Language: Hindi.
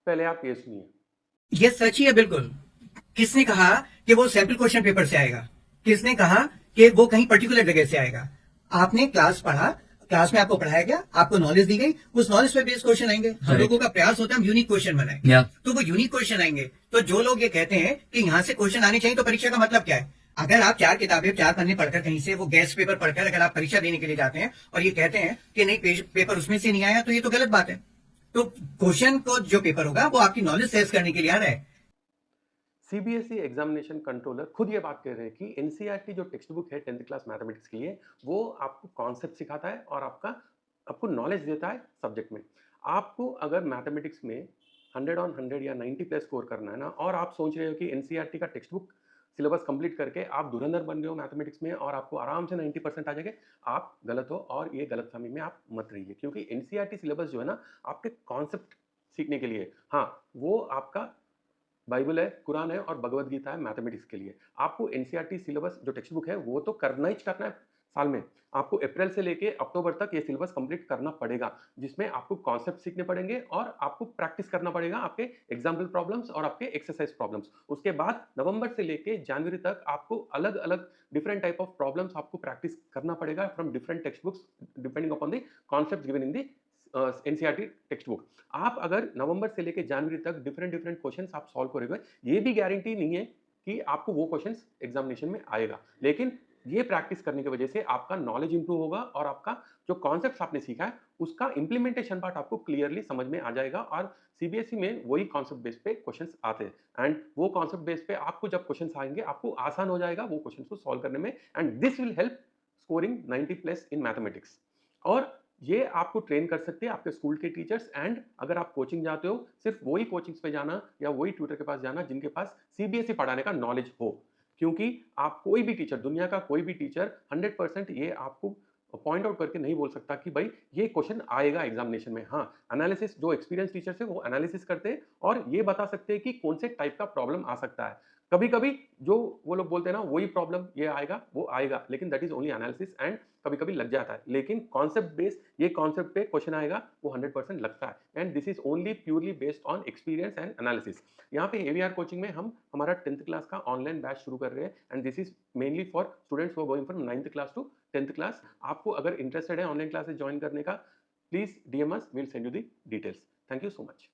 पहले आप ये सुनिए। ये सच ही है बिल्कुल। किसने कहा कि वो सैंपल क्वेश्चन पेपर से आएगा? किसने कहा कि वो कहीं पर्टिकुलर जगह से आएगा? आपने क्लास पढ़ा, क्लास में आपको पढ़ाया गया, आपको नॉलेज दी गई, उस नॉलेज पे बेस्ड क्वेश्चन आएंगे। हम लोगों का प्रयास होता है हम यूनिक क्वेश्चन बनाएं। तो वो यूनिक क्वेश्चन आएंगे। तो जो लोग ये कहते हैं कि यहाँ से क्वेश्चन आने चाहिए, तो परीक्षा का मतलब क्या है? अगर आप 4 किताबें 4 पन्ने पढ़कर कहीं से वो गेस्ट पेपर पढ़कर अगर आप परीक्षा देने के लिए जाते हैं और ये कहते हैं कि नहीं पेपर उसमें से नहीं आया, तो ये तो गलत बात है। तो क्वेश्चन को जो पेपर होगा वो आपकी नॉलेज टेस्ट करने के लिए आ रहा है। सीबीएसई एग्जामिनेशन कंट्रोलर खुद ये बात कह रहे हैं कि एनसीईआरटी जो टेक्स्ट बुक है 10th क्लास मैथमेटिक्स के लिए, वो आपको कॉन्सेप्ट सिखाता है और आपको नॉलेज देता है सब्जेक्ट में। आपको अगर मैथमेटिक्स में 100 ऑन 100 या 90 प्लस स्कोर करना है ना, और आप सोच रहे हो कि एनसीईआरटी का टेक्स्ट बुक सिलेबस कंप्लीट करके आप धुरंधर बन गए हो मैथमेटिक्स में और आपको आराम से 90% आ जाएंगे, आप गलत हो। और ये गलतफहमी में आप मत रहिए, क्योंकि एनसीईआरटी सिलेबस जो है ना, आपके कॉन्सेप्ट सीखने के लिए, हाँ, वो आपका बाइबल है, कुरान है और भगवत गीता है मैथमेटिक्स के लिए। आपको एनसीईआरटी सिलेबस जो टेक्स्ट बुक है वो तो करना ही करना है साल में। आपको अप्रैल से लेके अक्टूबर तक ये सिलेबस कंप्लीट करना पड़ेगा, जिसमें आपको कॉन्सेप्ट सीखने पड़ेंगे और आपको प्रैक्टिस करना पड़ेगा आपके एग्जाम्पल प्रॉब्लम्स और आपके एक्सरसाइज प्रॉब्लम्स। उसके बाद नवंबर से लेके जनवरी तक आपको अलग अलग डिफरेंट टाइप ऑफ प्रॉब्लम्स आपको प्रैक्टिस करना पड़ेगा from different text books depending upon the concept given in the NCERT text book. आप अगर नवंबर से लेकर जनवरी तक डिफरेंट डिफरेंट क्वेश्चंस आप सॉल्व करोगे, ये भी गारंटी नहीं है कि आपको वो क्वेश्चंस एग्जामिनेशन में आएगा, लेकिन ये प्रैक्टिस करने की वजह से आपका नॉलेज इंप्रूव होगा और आपका जो कॉन्सेप्ट आपने सीखा है उसका इंप्लीमेंटेशन पार्ट आपको क्लियरली समझ में आ जाएगा। और सीबीएसई में वही कॉन्सेप्ट बेस पे क्वेश्चंस आते हैं एंड वो कॉन्सेप्ट बेस पे आपको जब क्वेश्चंस आएंगे आपको आसान हो जाएगा वो क्वेश्चंस को सॉल्व करने में, and this will help scoring 90 plus in mathematics. और ये आपको ट्रेन कर सकते हैं आपके स्कूल के टीचर्स। एंड अगर आप कोचिंग जाते हो, सिर्फ वही कोचिंग्स पे जाना या वही ट्यूटर के पास जाना जिनके पास सीबीएसई पढ़ाने का नॉलेज हो, क्योंकि आप कोई भी टीचर, दुनिया का कोई भी टीचर 100% ये आपको पॉइंट आउट करके नहीं बोल सकता कि भाई ये क्वेश्चन आएगा एग्जामिनेशन में। हाँ, एनालिसिस जो एक्सपीरियंस टीचर्स है वो एनालिसिस करते हैं और ये बता सकते हैं कि कौन से टाइप का प्रॉब्लम आ सकता है। कभी कभी जो वो लोग बोलते हैं ना वही प्रॉब्लम ये आएगा वो आएगा, लेकिन that is only analysis and कभी कभी लग जाता है, लेकिन कॉन्सेप्ट बेस ये कॉन्सेप्ट पे क्वेश्चन आएगा वो 100% लगता है। And this is only purely based on experience and analysis. यहाँ पे एवीआर कोचिंग में हम हमारा 10th क्लास का ऑनलाइन बैच शुरू कर रहे हैं and this is mainly for students who are going from 9th class to 10th class. आपको अगर इंटरेस्टेड है ऑनलाइन क्लासेस ज्वाइन करने का, please DM us, will send you the details. Thank you so much.